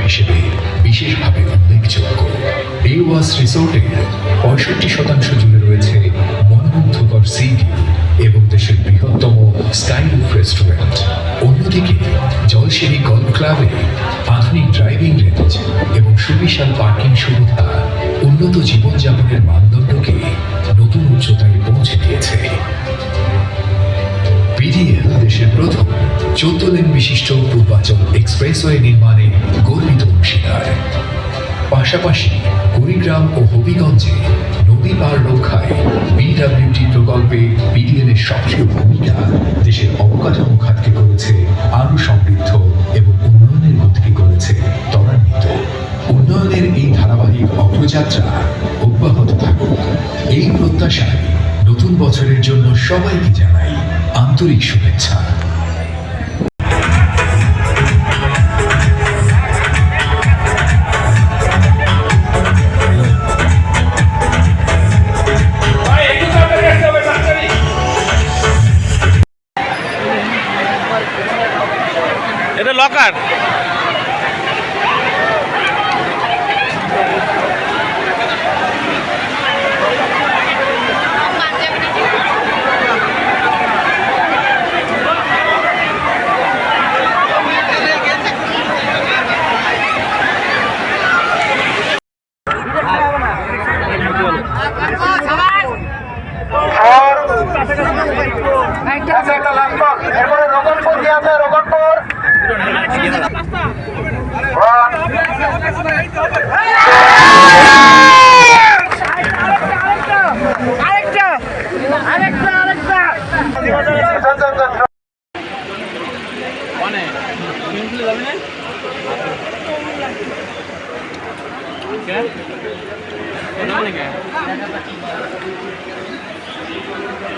হিসেবে বিশেষভাবে উল্লেখযোগ্য। এই ওয়াস রিসোর্টের 65% জুড়ে রয়েছে মনোমুগ্ধকর সি ভিউ এবং দেশের বৃহত্তম স্কাইরুফ রেস্টুরেন্ট। অন্যদিকে জলসিঁড়ি গলফ ক্লাবে আধুনিক ড্রাইভিং রেঞ্জ এবং সুবিশাল পার্কিং সুবিধা উন্নত জীবনযাপনের মানদণ্ডকে নতুন উচ্চতায় পৌঁছে দিয়েছে। বিডিএল দেশের প্রথম 14 লেন বিশিষ্ট পূর্বাঞ্চল এক্সপ্রেসওয়ে নির্মাণে গর্বিত অংশীদার। পাশাপাশি কুড়িগ্রাম ও হবিগঞ্জে নদী পার রক্ষায় বিডব্লিউটি প্রকল্পে বিডিএল এর সক্রিয় ভূমিকা দেশের অবকাঠামো খাতকে করেছে আরো সমৃদ্ধ এবং উন্নয়নের গতিকে করেছে ত্বরান্বিত। উন্নয়নের এই ধারাবাহিক অগ্রযাত্রা অব্যাহত থাকুক, এই প্রত্যাশায় নতুন বছরের জন্য সবাইকে জানাই আন্তরিক শুভেচ্ছা। এটা লকার।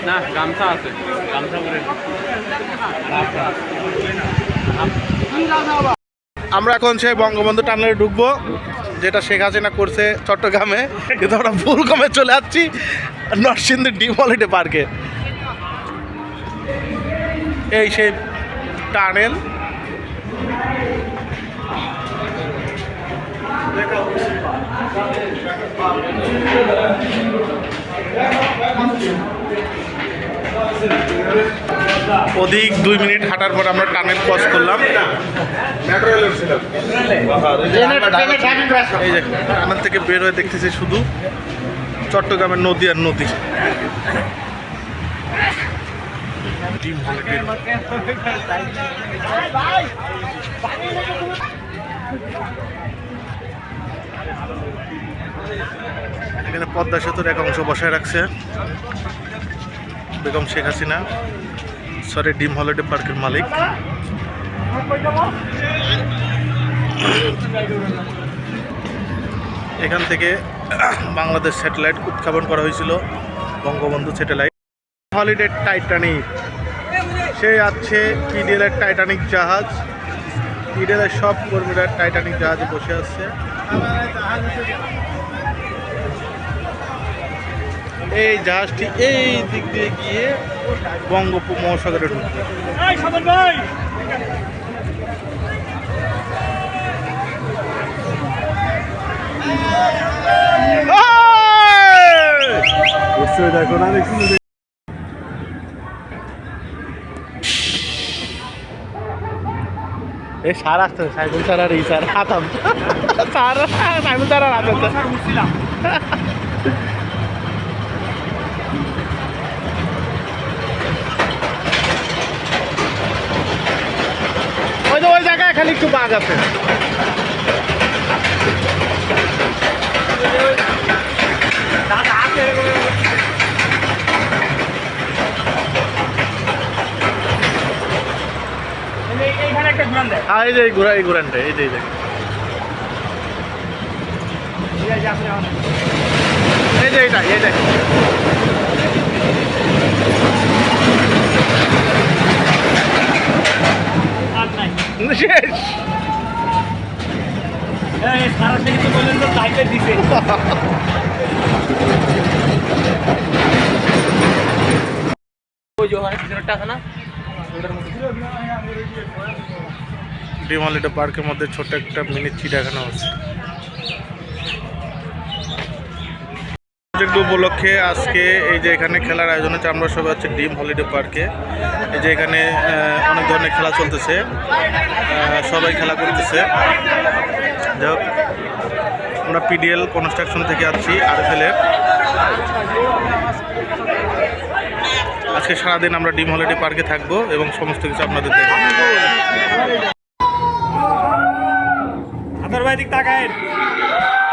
না গামছা আছে, গামছা পরে। আমরা এখন সেই বঙ্গবন্ধু টানেলে ঢুকবো, যেটা শেখ হাসিনা করছে চট্টগ্রামে, কিন্তু আমরা ভুলক্রমে চলে যাচ্ছি নরসিংদীর ডিপ হলিডে পার্কে। এই সেই টানেল। অধিক 2 মিনিট হাঁটার পর আমরা টানেল ক্রস করলাম। এই যে টানেল থেকে বের হয়ে দেখতেছি শুধু চট্টগ্রামের নদী আর নদী। এখানে পদ্মা সেতুর এক অংশ বসায় রাখছে বেগম শেখ হাসিনা, সরি ডিম হলিডে পার্কের মালিক। এখান থেকে বাংলাদেশ স্যাটেলাইট উৎক্ষেপণ করা হয়েছিল, বঙ্গবন্ধু স্যাটেলাইট। হলিডে টাইটানিক, সে আছে পিডিএল এর টাইটানিক জাহাজ। পিডিএল এর সব কর্মীরা টাইটানিক জাহাজে বসে আছে। এই জাহাজটি এই দিক দিয়ে গিয়ে বঙ্গোপমহাসাগরে ঢুকবে। দেখো না, এই সার আসতে সাইকেল সার আর এই সার হাতাম সার সাইকেল সার আর হাতাম। ওই জায়গায় খালি একটু বাঘ আছে। এই যে এই ঘুরানটা এই যে এইটা শেষ। বললেন তো সাইকেল দিছে। ওই যে ওখানে পিছনেরটা আছে না, ওটার মধ্যে ড্রিম হলিডে পার্কের মধ্যে ছোট্ট একটা মিনি চিড়িয়াখানা আছে। প্রজেক্ট উপলক্ষে আজকে এই যে এখানে খেলার আয়োজন হচ্ছে, আমরা সবাই হচ্ছে ড্রিম হলিডে পার্কে। এই যে এখানে অনেক ধরনের খেলা চলতেছে, সবাই খেলা করতেছে। যাই হোক, আমরা পিডিএল কনস্ট্রাকশন থেকে আসছি আরএফএলের। আজকে সারাদিন আমরা ড্রিম হলিডে পার্কে থাকবো এবং সমস্ত কিছু আপনাদের দেখব। আতর ভাই দিক তাকায়েন,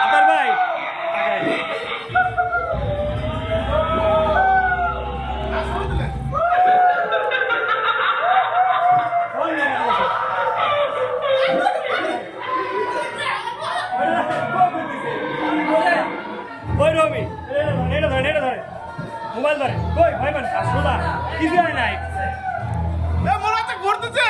আতর ভাই ওই রবি এটা ধরে মোবাইল ধরে কই ভাই বান আসোদা কিছু হয় নাই মনে হচ্ছে ঘুরতেছে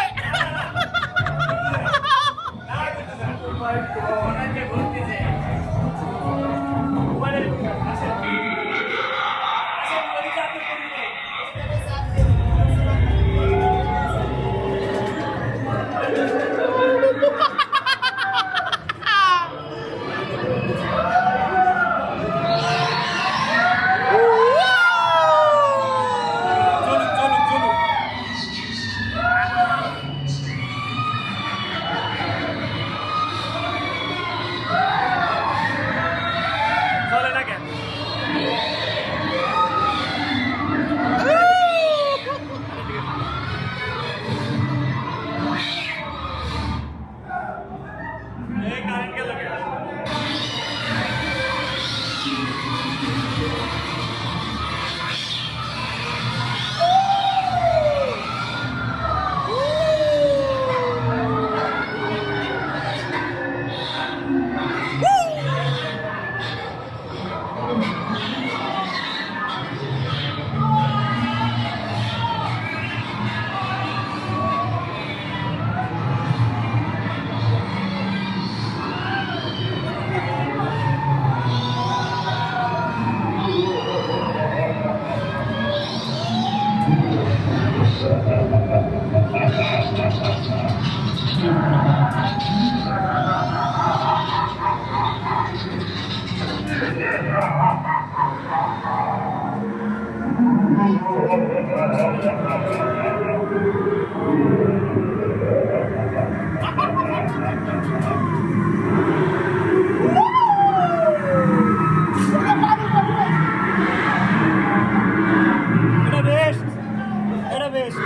এটা বেস্ট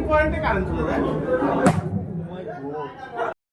পয়েন্টে কারেন্ট চলে যায়।